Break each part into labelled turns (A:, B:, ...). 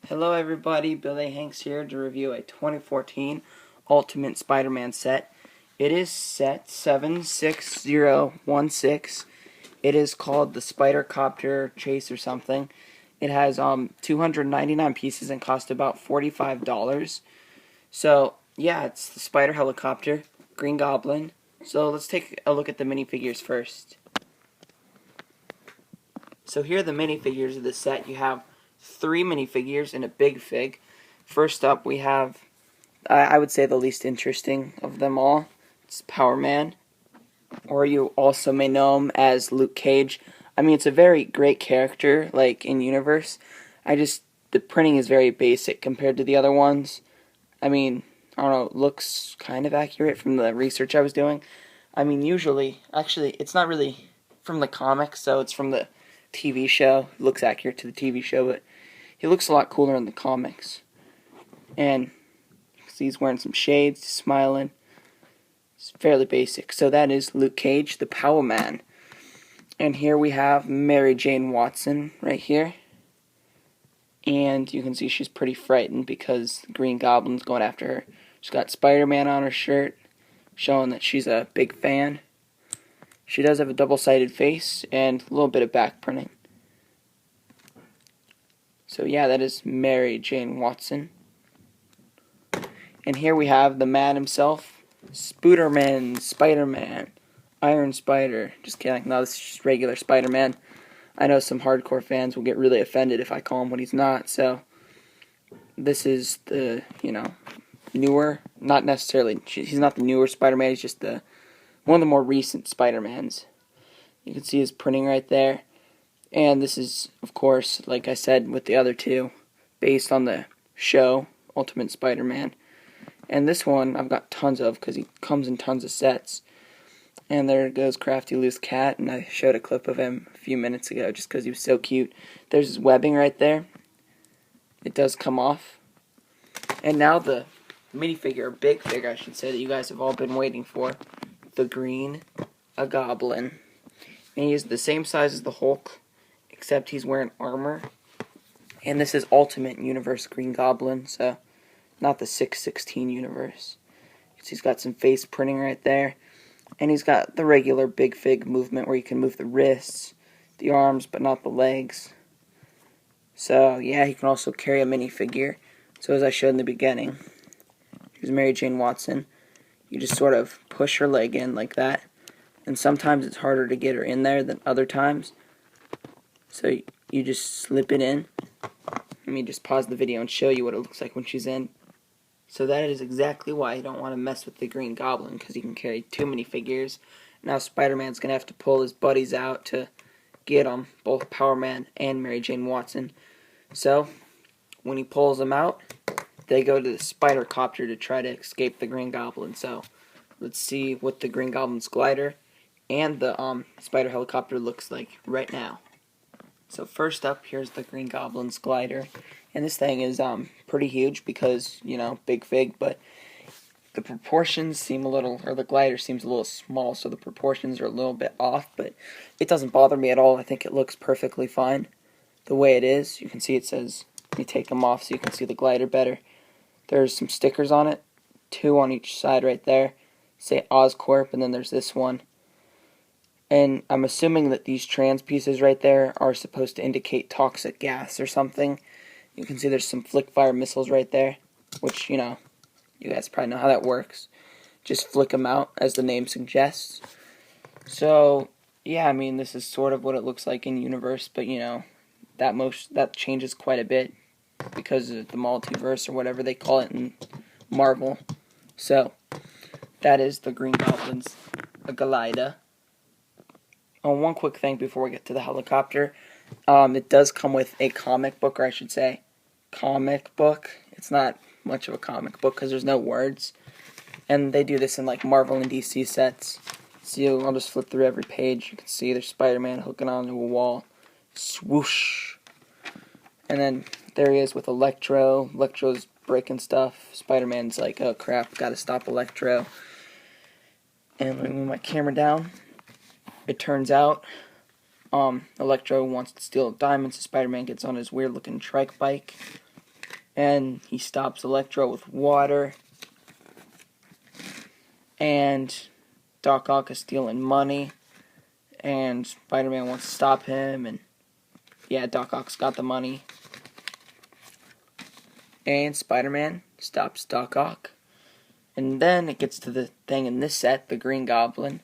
A: Hello everybody, Billy Hanks here to review a 2014 Ultimate Spider-Man set. It is set 76016. It is called the Spider-Copter Chase or something. It has 299 pieces and cost about $45. So, yeah, it's the Spider Helicopter, Green Goblin. So let's take a look at the minifigures first. So here are the minifigures of the set. You have 3 minifigures and a big fig. First up, we have, I would say the least interesting of them all. It's Power Man, or you also may know him as Luke Cage. I mean, it's a very great character, like, in universe. The printing is very basic compared to the other ones. I mean, I don't know, it looks kind of accurate from the research I was doing. I mean, actually, it's not really from the comics, so it's from the TV show. It looks accurate to the TV show, but he looks a lot cooler in the comics. And he's wearing some shades, smiling. It's fairly basic. So that is Luke Cage, the Power Man. And here we have Mary Jane Watson right here. And you can see she's pretty frightened because the Green Goblin's going after her. She's got Spider-Man on her shirt, showing that she's a big fan. She does have a double-sided face and a little bit of back printing. So yeah, that is Mary Jane Watson. And here we have the man himself, Spooderman, Spider-Man, Iron Spider. Just kidding, no, this is just regular Spider-Man. I know some hardcore fans will get really offended if I call him what he's not, so this is the, newer, not necessarily, he's not the newer Spider-Man, he's just one of the more recent Spider-Mans. You can see his printing right there. And this is, of course, like I said with the other two, based on the show, Ultimate Spider-Man. And this one I've got tons of because he comes in tons of sets. And there goes Crafty Loose Cat, and I showed a clip of him a few minutes ago just because he was so cute. There's his webbing right there. It does come off. And now the minifigure, or big figure I should say, that you guys have all been waiting for. The Green Goblin. And he is the same size as the Hulk, except he's wearing armor. And this is Ultimate Universe Green Goblin, so not the 616 universe. He's got some face printing right there. And he's got the regular big fig movement where you can move the wrists, the arms, but not the legs. So, yeah, he can also carry a minifigure. So, as I showed in the beginning, here's Mary Jane Watson. You just sort of push her leg in like that. And sometimes it's harder to get her in there than other times. So, you just slip it in. Let me just pause the video and show you what it looks like when she's in. So that is exactly why you don't want to mess with the Green Goblin, because he can carry too many figures. Now Spider-Man's going to have to pull his buddies out to get them, both Power Man and Mary Jane Watson. So, when he pulls them out, they go to the Spider-Copter to try to escape the Green Goblin. So, let's see what the Green Goblin's glider and the Spider Helicopter looks like right now. So first up, here's the Green Goblin's glider. And this thing is pretty huge because, big fig, but the proportions seem a little, or the glider seems a little small, so the proportions are a little bit off, but it doesn't bother me at all. I think it looks perfectly fine the way it is. You can see it says, let me take them off so you can see the glider better. There's some stickers on it, 2 on each side right there, say Oscorp, and then there's this one. And I'm assuming that these trans pieces right there are supposed to indicate toxic gas or something. You can see there's some flick fire missiles right there, which, you guys probably know how that works. Just flick them out, as the name suggests. So, yeah, I mean, this is sort of what it looks like in universe, but, that changes quite a bit because of the multiverse or whatever they call it in Marvel. So, that is the Green Goblin's glider. Oh, one quick thing before we get to the helicopter. It does come with a comic book, or I should say, comic book. It's not much of a comic book because there's no words. And they do this in like Marvel and DC sets. So I'll just flip through every page. You can see there's Spider-Man hooking onto a wall. Swoosh. And then there he is with Electro. Electro's breaking stuff. Spider-Man's like, oh crap, gotta stop Electro. And let me move my camera down. It turns out, Electro wants to steal diamonds, so Spider-Man gets on his weird-looking trike bike, and he stops Electro with water, and Doc Ock is stealing money, and Spider-Man wants to stop him, and yeah, Doc Ock's got the money, and Spider-Man stops Doc Ock, and then it gets to the thing in this set, the Green Goblin.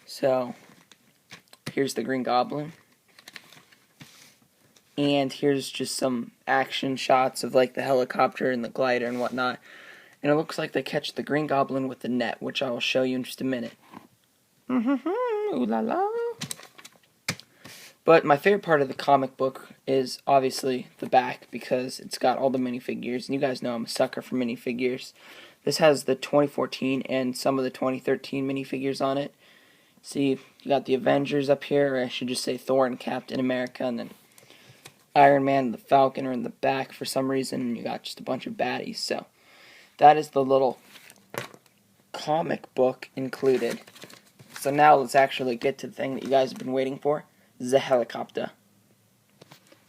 A: So here's the Green Goblin, and here's just some action shots of like the helicopter and the glider and whatnot. And it looks like they catch the Green Goblin with the net, which I will show you in just a minute. Ooh la la. But my favorite part of the comic book is obviously the back, because it's got all the minifigures. And you guys know I'm a sucker for minifigures. This has the 2014 and some of the 2013 minifigures on it. See, you got the Avengers up here, or I should just say Thor and Captain America, and then Iron Man and the Falcon are in the back for some reason, and you got just a bunch of baddies. So that is the little comic book included. So now let's actually get to the thing that you guys have been waiting for, the helicopter.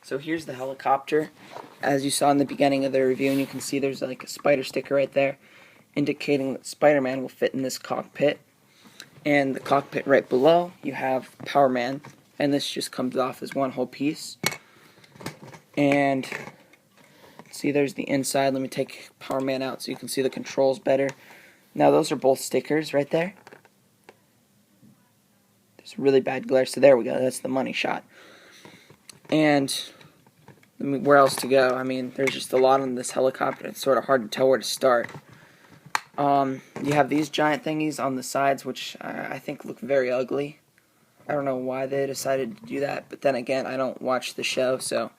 A: So here's the helicopter, as you saw in the beginning of the review, and you can see there's like a spider sticker right there, indicating that Spider-Man will fit in this cockpit. And the cockpit right below, you have Power Man, and this just comes off as one whole piece. And see, there's the inside. Let me take Power Man out so you can see the controls better. Now those are both stickers right there. There's really bad glare, so there we go. That's the money shot. And where else to go? I mean, there's just a lot on this helicopter. It's sort of hard to tell where to start. You have these giant thingies on the sides, which I think look very ugly. I don't know why they decided to do that, but then again, I don't watch the show, so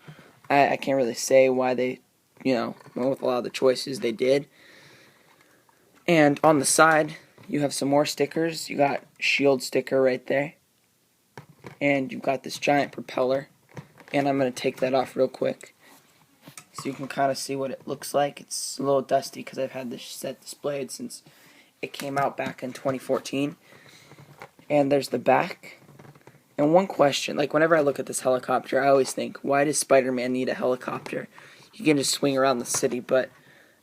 A: I can't really say why they, went with a lot of the choices they did. And on the side, you have some more stickers. You got shield sticker right there, and you've got this giant propeller, and I'm going to take that off real quick so you can kind of see what it looks like. It's a little dusty because I've had this set displayed since it came out back in 2014. And there's the back. And one question, like whenever I look at this helicopter, I always think, why does Spider-Man need a helicopter? You can just swing around the city, but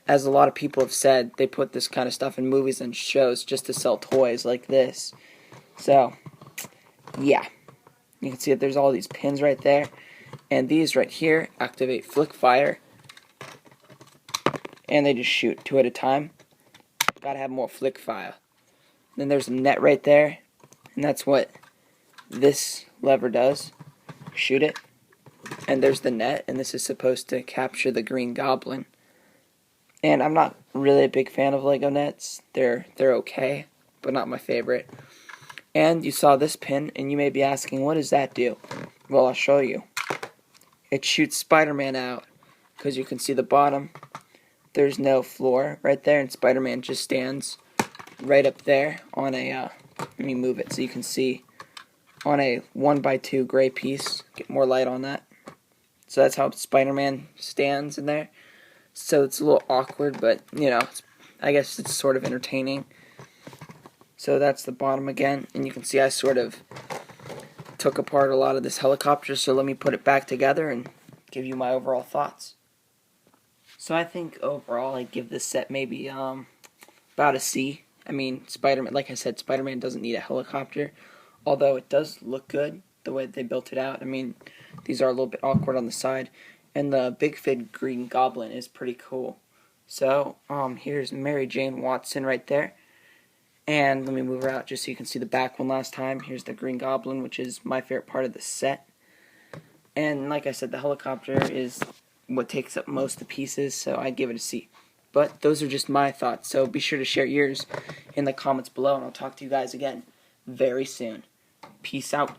A: as a lot of people have said, they put this kind of stuff in movies and shows just to sell toys like this. So, yeah. You can see that there's all these pins right there. And these right here activate flick fire. And they just shoot 2 at a time. Gotta have more flick fire. Then there's a net right there. And that's what this lever does. Shoot it. And there's the net. And this is supposed to capture the Green Goblin. And I'm not really a big fan of Lego nets. They're okay, but not my favorite. And you saw this pin, and you may be asking, what does that do? Well, I'll show you. It shoots Spider-Man out, because you can see the bottom. There's no floor right there, and Spider-Man just stands right up there on a, let me move it so you can see, on a 1x2 gray piece. Get more light on that. So that's how Spider-Man stands in there. So it's a little awkward, but, I guess it's sort of entertaining. So that's the bottom again, and you can see I sort of took apart a lot of this helicopter, so let me put it back together and give you my overall thoughts. So I think overall I'd give this set maybe about a C. I mean, Spider-Man, like I said, Spider-Man doesn't need a helicopter, although it does look good the way they built it out. I mean, these are a little bit awkward on the side, and the Big Fig Green Goblin is pretty cool. So, here's Mary Jane Watson right there. And let me move her out just so you can see the back one last time. Here's the Green Goblin, which is my favorite part of the set. And like I said, the helicopter is what takes up most of the pieces, so I'd give it a C. But those are just my thoughts, so be sure to share yours in the comments below, and I'll talk to you guys again very soon. Peace out.